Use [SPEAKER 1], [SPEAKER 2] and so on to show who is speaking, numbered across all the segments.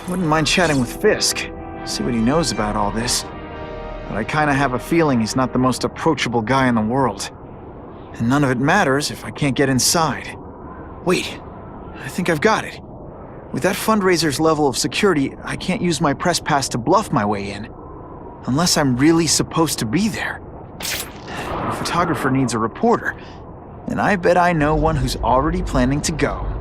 [SPEAKER 1] Wouldn't mind chatting with Fisk, see what he knows about all this. But I kinda have a feeling he's not the most approachable guy in the world. And none of it matters if I can't get inside. Wait, I think I've got it. With that fundraiser's level of security, I can't use my press pass to bluff my way in. Unless I'm really supposed to be there. But a photographer needs a reporter, and I bet I know one who's already planning to go.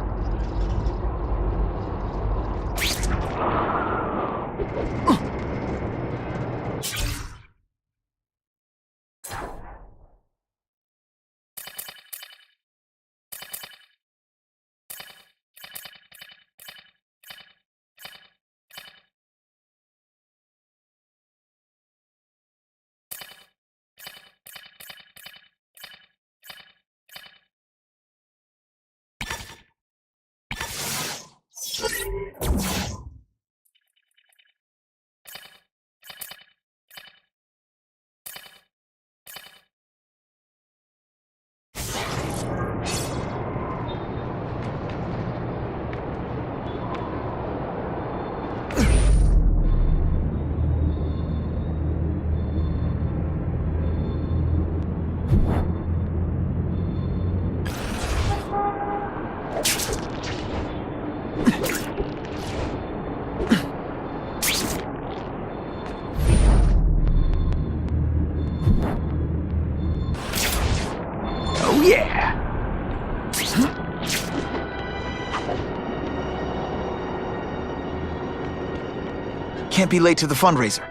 [SPEAKER 1] Can't be late to the fundraiser,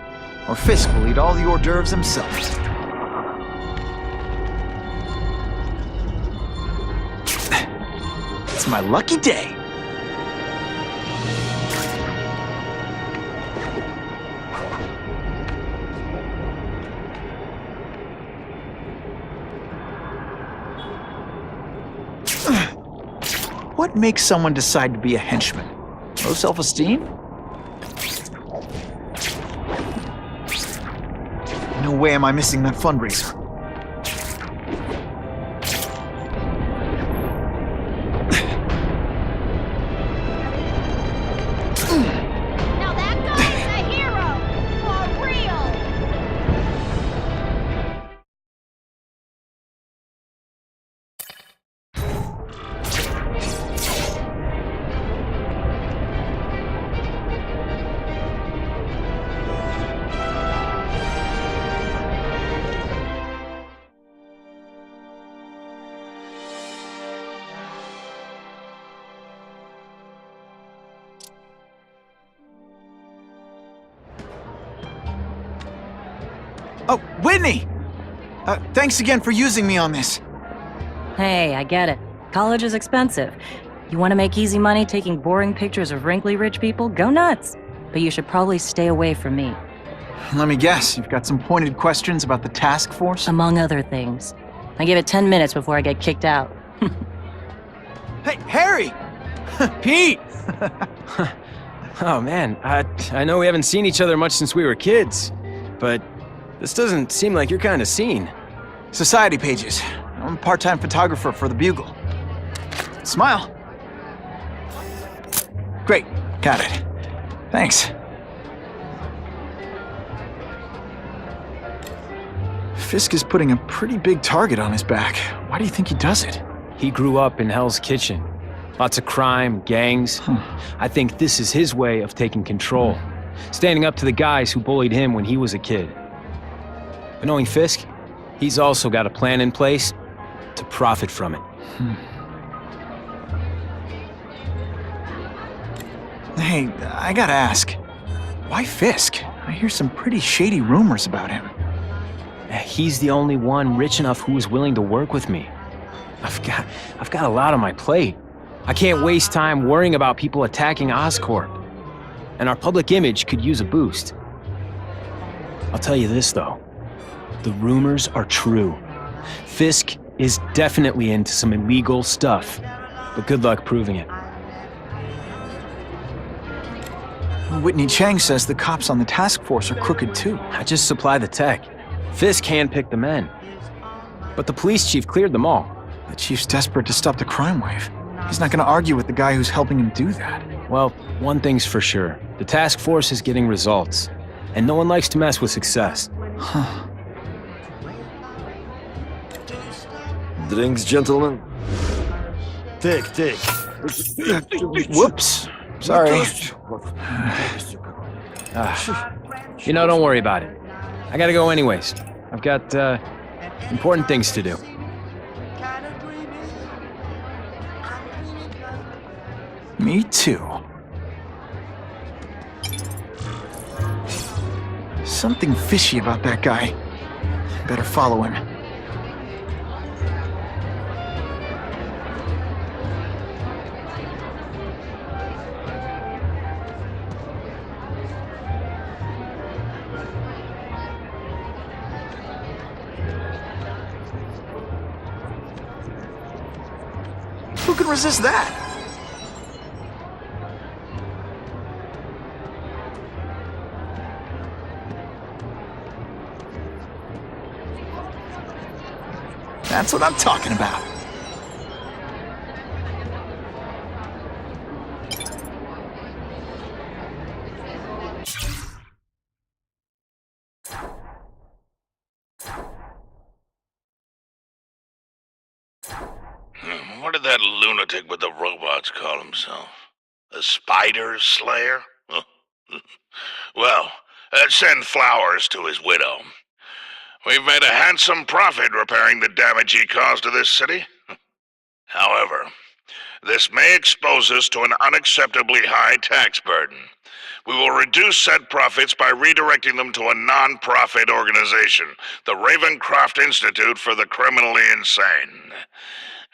[SPEAKER 1] or Fisk will eat all the hors d'oeuvres himself. It's my lucky day. What makes someone decide to be a henchman? Low self-esteem? No way am I missing that fundraiser.
[SPEAKER 2] Now that guy's a hero! For real!
[SPEAKER 1] Oh, Whitney! Thanks again for using me on this.
[SPEAKER 3] Hey, I get it. College is expensive. You want to make easy money taking boring pictures of wrinkly rich people? Go nuts! But you should probably stay away from me.
[SPEAKER 1] Let me guess, you've got some pointed questions about the task force?
[SPEAKER 3] Among other things. I give it 10 minutes before I get kicked out.
[SPEAKER 1] Hey, Harry!
[SPEAKER 4] Pete! Oh man, I know we haven't seen each other much since we were kids, but this doesn't seem like your kind of scene.
[SPEAKER 1] Society pages. I'm a part-time photographer for the Bugle. Smile. Great, got it. Thanks. Fisk is putting a pretty big target on his back. Why do you think he does it?
[SPEAKER 4] He grew up in Hell's Kitchen. Lots of crime, gangs. I think this is his way of taking control. Standing up to the guys who bullied him when he was a kid. But knowing Fisk, he's also got a plan in place to profit from it.
[SPEAKER 1] Hey, I gotta ask. Why Fisk? I hear some pretty shady rumors about him.
[SPEAKER 4] He's the only one rich enough who is willing to work with me. I've got a lot on my plate. I can't waste time worrying about people attacking Oscorp. And our public image could use a boost. I'll tell you this, though. The rumors are true. Fisk is definitely into some illegal stuff, but good luck proving it.
[SPEAKER 1] Whitney Chang says the cops on the task force are crooked too.
[SPEAKER 4] I just supply the tech. Fisk handpicked the men. But the police chief cleared them all.
[SPEAKER 1] The chief's desperate to stop the crime wave. He's not gonna argue with the guy who's helping him do that.
[SPEAKER 4] Well, one thing's for sure. The task force is getting results. And no one likes to mess with success.
[SPEAKER 5] Drinks, gentlemen? Take.
[SPEAKER 1] Whoops. Sorry.
[SPEAKER 4] Don't worry about it. I gotta go anyways. I've got, important things to do.
[SPEAKER 1] Me too. Something fishy about that guy. Better follow him. Who can resist that? That's what I'm talking about.
[SPEAKER 6] What did that lunatic with the robots call himself? A spider slayer? Well, send flowers to his widow. We've made a handsome profit repairing the damage he caused to this city. However, this may expose us to an unacceptably high tax burden. We will reduce said profits by redirecting them to a non-profit organization, the Ravencroft Institute for the Criminally Insane.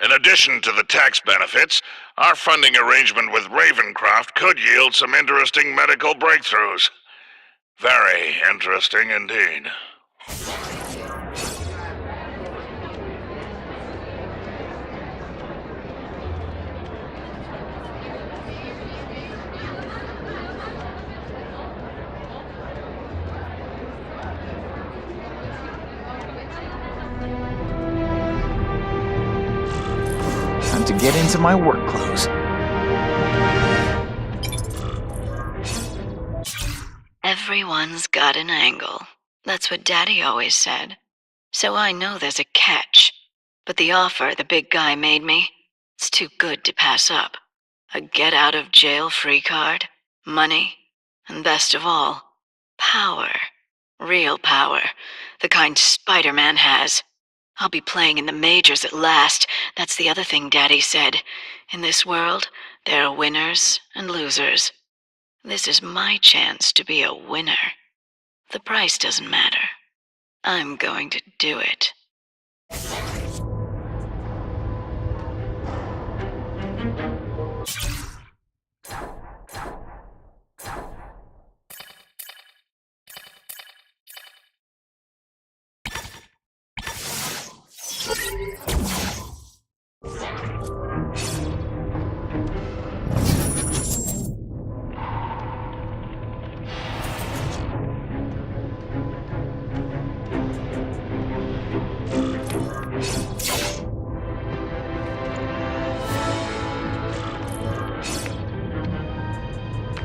[SPEAKER 6] In addition to the tax benefits, our funding arrangement with Ravencroft could yield some interesting medical breakthroughs. Very interesting indeed.
[SPEAKER 1] Time to get into my work clothes.
[SPEAKER 7] Everyone's got an angle. That's what Daddy always said. So I know there's a catch. But the offer the big guy made me, it's too good to pass up. A get-out-of-jail-free card, money, and best of all, power. Real power. The kind Spider-Man has. I'll be playing in the majors at last. That's the other thing Daddy said. In this world, there are winners and losers. This is my chance to be a winner. The price doesn't matter. I'm going to do it.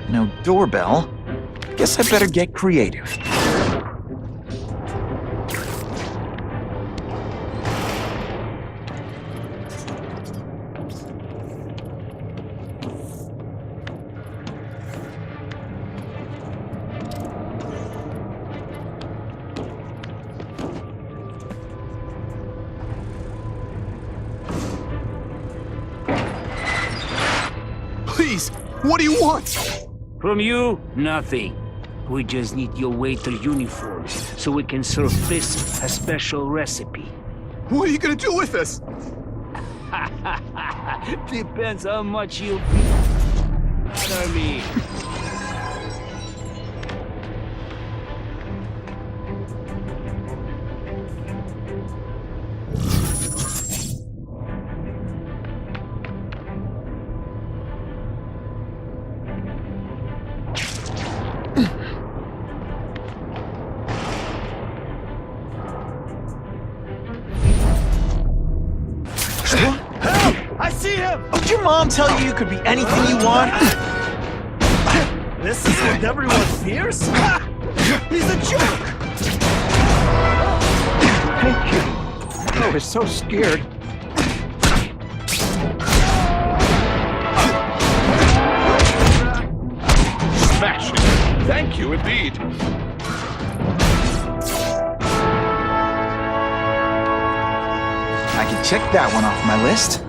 [SPEAKER 1] No doorbell. Guess I better get creative.
[SPEAKER 8] Please, what do you want?
[SPEAKER 9] From you, nothing. We just need your waiter uniform so we can serve this a special recipe.
[SPEAKER 8] What are you gonna do with this?
[SPEAKER 9] Depends how much you bother me.
[SPEAKER 8] I see him!
[SPEAKER 1] Did your mom tell you you could be anything you want?
[SPEAKER 5] This is what everyone fears? He's a joke!
[SPEAKER 1] Thank you. I was so scared.
[SPEAKER 8] Smashing! Thank you indeed.
[SPEAKER 1] I can check that one off my list.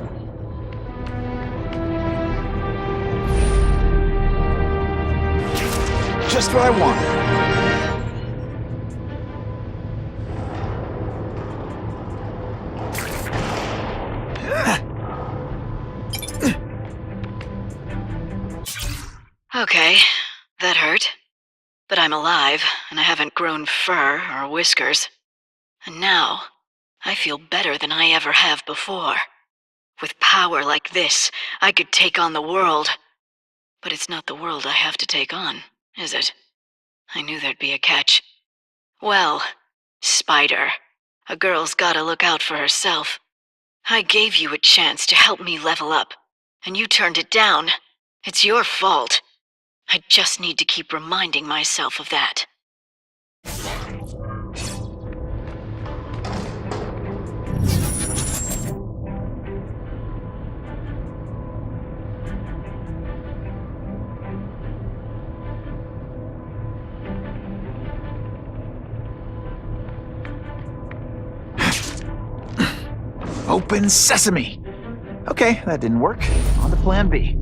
[SPEAKER 1] Just what I wanted.
[SPEAKER 7] Okay, that hurt. But I'm alive, and I haven't grown fur or whiskers. And now, I feel better than I ever have before. With power like this, I could take on the world. But it's not the world I have to take on, is it? I knew there'd be a catch. Well, Spider, a girl's gotta look out for herself. I gave you a chance to help me level up, and you turned it down. It's your fault. I just need to keep reminding myself of that.
[SPEAKER 1] Open sesame! Okay, that didn't work. On to plan B.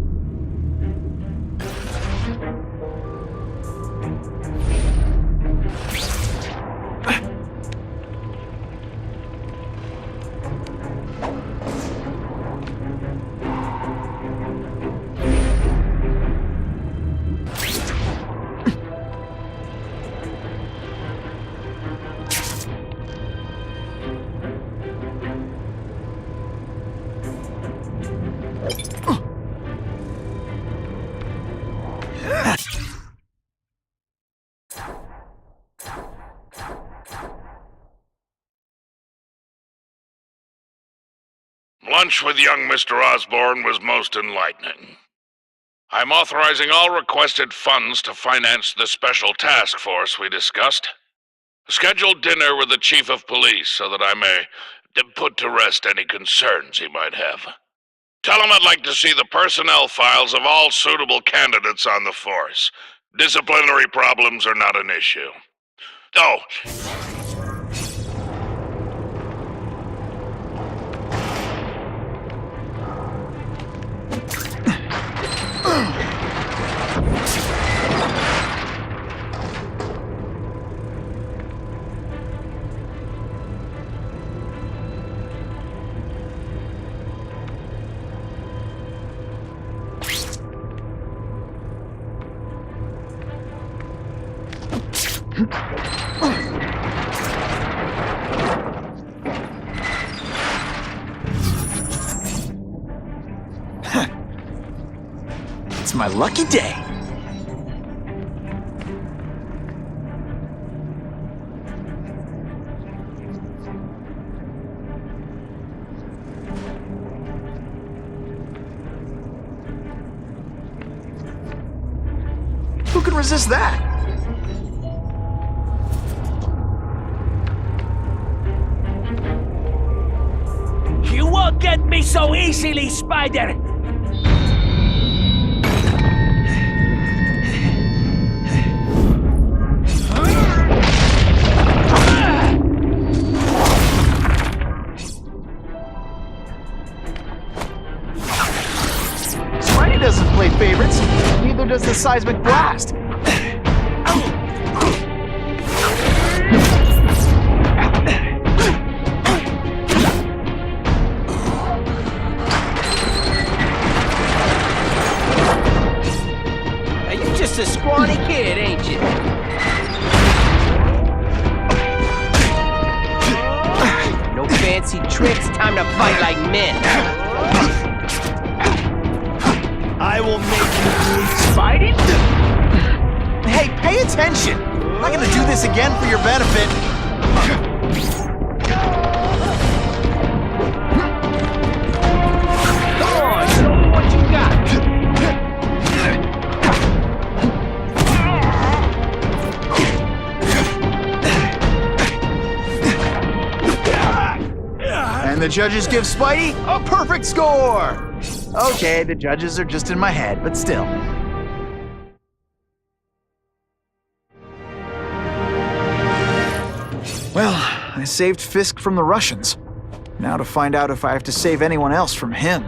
[SPEAKER 6] Lunch with young Mr. Osborne was most enlightening. I'm authorizing all requested funds to finance the special task force we discussed. Schedule dinner with the chief of police so that I may put to rest any concerns he might have. Tell him I'd like to see the personnel files of all suitable candidates on the force. Disciplinary problems are not an issue. Oh,
[SPEAKER 1] It's my lucky day. Who can resist that?
[SPEAKER 9] You won't get me so easily, Spider!
[SPEAKER 1] Spidey doesn't play favorites. Neither does the seismic blast.
[SPEAKER 4] Just a scrawny kid, ain't you? No fancy tricks, time to fight like men.
[SPEAKER 5] I will make you bleed.
[SPEAKER 1] Spidey? Hey, pay attention! I'm not gonna do this again for your benefit.
[SPEAKER 4] Come on, show me what you got.
[SPEAKER 1] the judges give Spidey a perfect score! Okay, the judges are just in my head, but still. Well, I saved Fisk from the Russians. Now to find out if I have to save anyone else from him.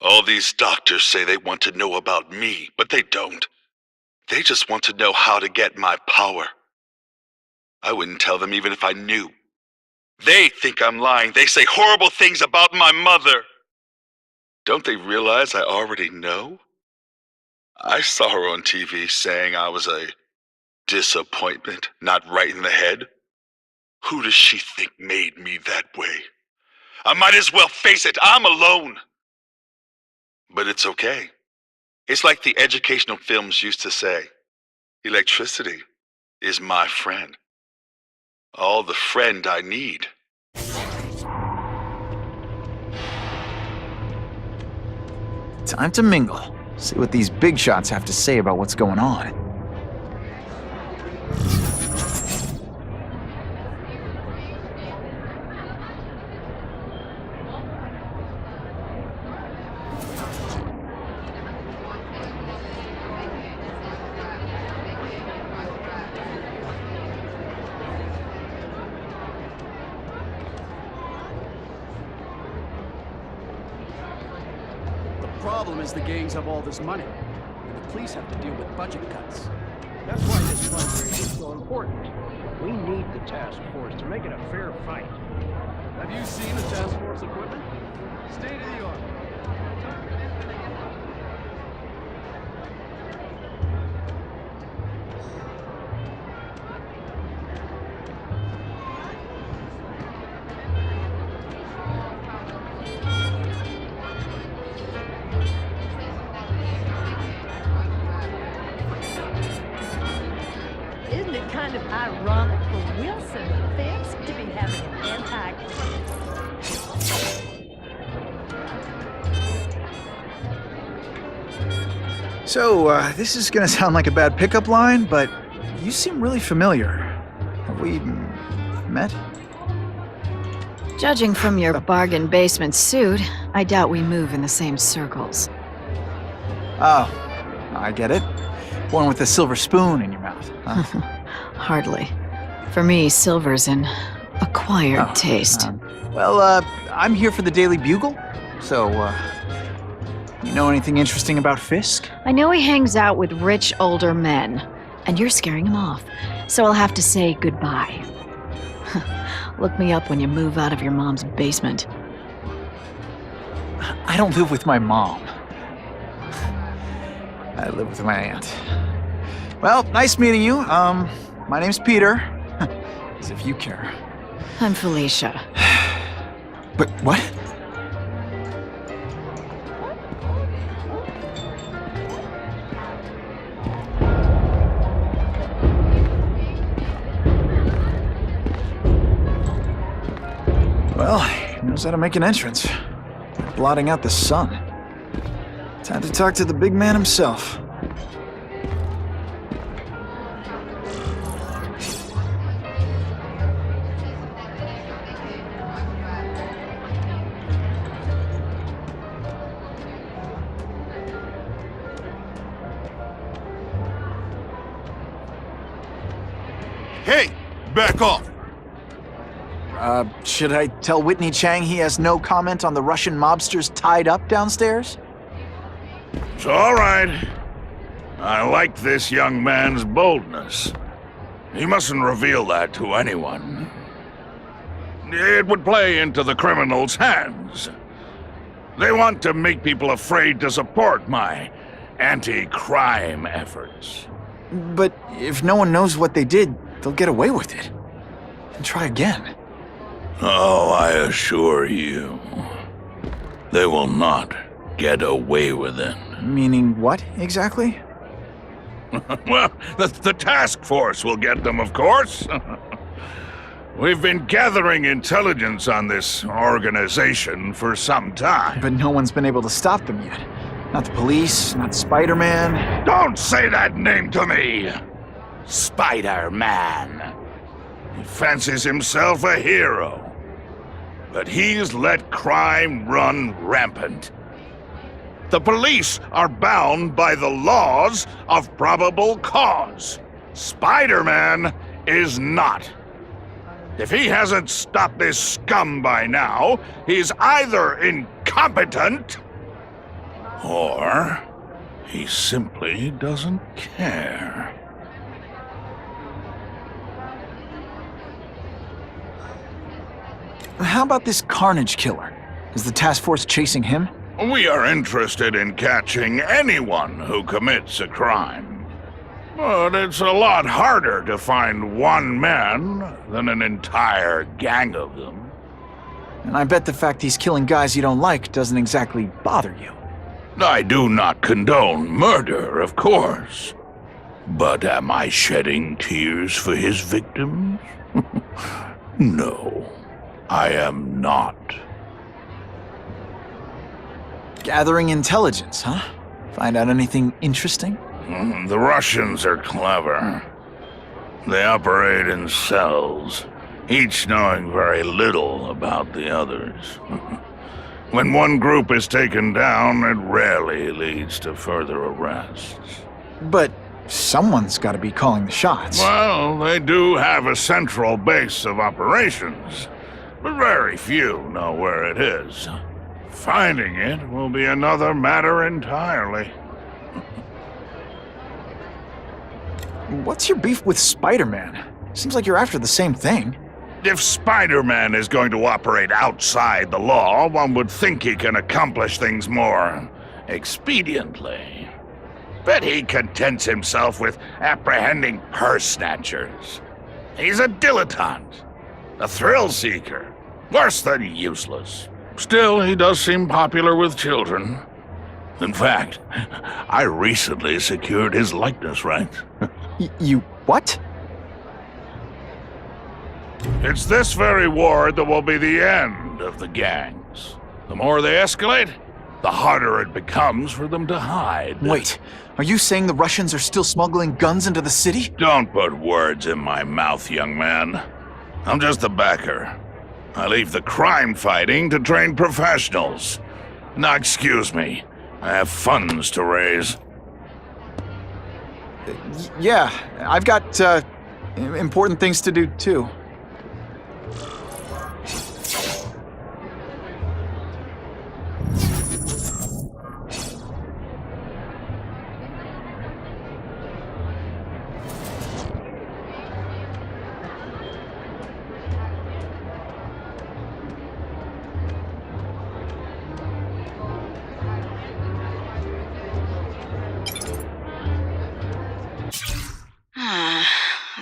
[SPEAKER 6] All these doctors say they want to know about me, but they don't. They just want to know how to get my power. I wouldn't tell them even if I knew. They think I'm lying. They say horrible things about my mother. Don't they realize I already know? I saw her on TV saying I was a disappointment, not right in the head. Who does she think made me that way? I might as well face it. I'm alone. But it's okay. It's like the educational films used to say. Electricity is my friend. All the friend I need.
[SPEAKER 1] Time to mingle. See what these big shots have to say about what's going on.
[SPEAKER 5] The problem is the gangs have all this money, and the police have to deal with budget cuts. That's why this fundraiser is so important. We need the task force to make it a fair fight. Have you seen the task force equipment? State of the art.
[SPEAKER 10] Isn't it kind of ironic for Wilson and Fisk to be having an
[SPEAKER 1] So, this is gonna sound like a bad pickup line, but you seem really familiar. Have we met?
[SPEAKER 7] Judging from your bargain basement suit, I doubt we move in the same circles.
[SPEAKER 1] Oh, I get it. One with a silver spoon in your mouth, huh?
[SPEAKER 7] Hardly. For me, silver's an acquired taste.
[SPEAKER 1] Well, I'm here for the Daily Bugle, so, you know anything interesting about Fisk?
[SPEAKER 7] I know he hangs out with rich older men, and you're scaring him off, so I'll have to say goodbye. Look me up when you move out of your mom's basement.
[SPEAKER 1] I don't live with my mom. I live with my aunt. Well, nice meeting you. My name's Peter. As if you care.
[SPEAKER 7] I'm Felicia.
[SPEAKER 1] But what? Well, he knows how to make an entrance. Blotting out the sun. Time to talk to the big man himself.
[SPEAKER 6] Hey, back off.
[SPEAKER 1] Should I tell Whitney Chang he has no comment on the Russian mobsters tied up downstairs?
[SPEAKER 6] It's all right. I like this young man's boldness. He mustn't reveal that to anyone. It would play into the criminals' hands. They want to make people afraid to support my anti-crime efforts.
[SPEAKER 1] But if no one knows what they did, they'll get away with it. And try again.
[SPEAKER 6] Oh, I assure you. They will not get away with it.
[SPEAKER 1] Meaning what, exactly?
[SPEAKER 6] Well, the task force will get them, of course. We've been gathering intelligence on this organization for some time.
[SPEAKER 1] But no one's been able to stop them yet. Not the police, not Spider-Man.
[SPEAKER 6] Don't say that name to me! Spider-Man. He fancies himself a hero. But he's let crime run rampant. The police are bound by the laws of probable cause. Spider-Man is not. If he hasn't stopped this scum by now, he's either incompetent, or he simply doesn't care.
[SPEAKER 1] How about this Carnage killer? Is the task force chasing him?
[SPEAKER 6] We are interested in catching anyone who commits a crime. But it's a lot harder to find one man than an entire gang of them.
[SPEAKER 1] And I bet the fact he's killing guys you don't like doesn't exactly bother you.
[SPEAKER 6] I do not condone murder, of course. But am I shedding tears for his victims? No, I am not.
[SPEAKER 1] Gathering intelligence, huh? Find out anything interesting?
[SPEAKER 6] The Russians are clever. They operate in cells, each knowing very little about the others. When one group is taken down, it rarely leads to further arrests.
[SPEAKER 1] But someone's got to be calling the shots.
[SPEAKER 6] Well, they do have a central base of operations, but very few know where it is. Finding it will be another matter entirely.
[SPEAKER 1] What's your beef with Spider-Man? Seems like you're after the same thing.
[SPEAKER 6] If Spider-Man is going to operate outside the law, one would think he can accomplish things more expediently. But he contents himself with apprehending purse snatchers. He's a dilettante, a thrill seeker, worse than useless. Still, he does seem popular with children. In fact, I recently secured his likeness rights.
[SPEAKER 1] You what?
[SPEAKER 6] It's this very war that will be the end of the gangs. The more they escalate, the harder it becomes for them to hide.
[SPEAKER 1] Wait, are you saying the Russians are still smuggling guns into the city?
[SPEAKER 6] Don't put words in my mouth, young man. I'm just a backer. I leave the crime fighting to trained professionals. Now, excuse me. I have funds to raise.
[SPEAKER 1] Yeah, I've got, important things to do, too.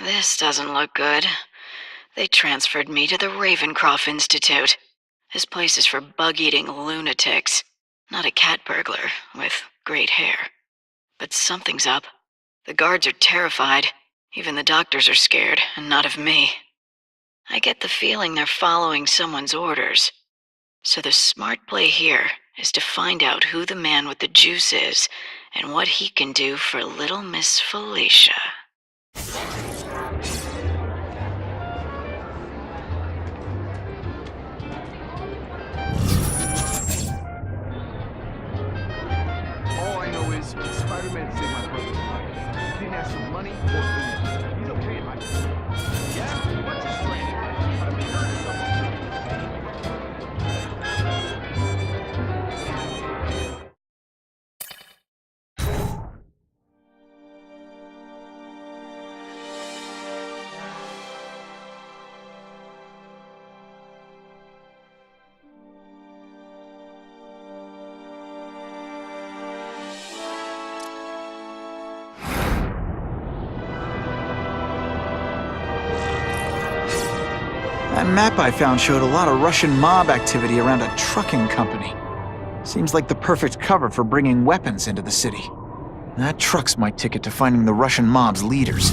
[SPEAKER 7] This doesn't look good. They transferred me to the Ravencroft Institute. This place is for bug-eating lunatics, not a cat burglar with great hair. But something's up. The guards are terrified. Even the doctors are scared, and not of me. I get the feeling they're following someone's orders. So the smart play here is to find out who the man with the juice is and what he can do for little Miss Felicia.
[SPEAKER 5] All I know is Spider-Man saved my brother's life. He didn't have some money or food. He's okay in my opinion. Yeah? What's his training? I've heard someone.
[SPEAKER 1] That map I found showed a lot of Russian mob activity around a trucking company. Seems like the perfect cover for bringing weapons into the city. That truck's my ticket to finding the Russian mob's leaders.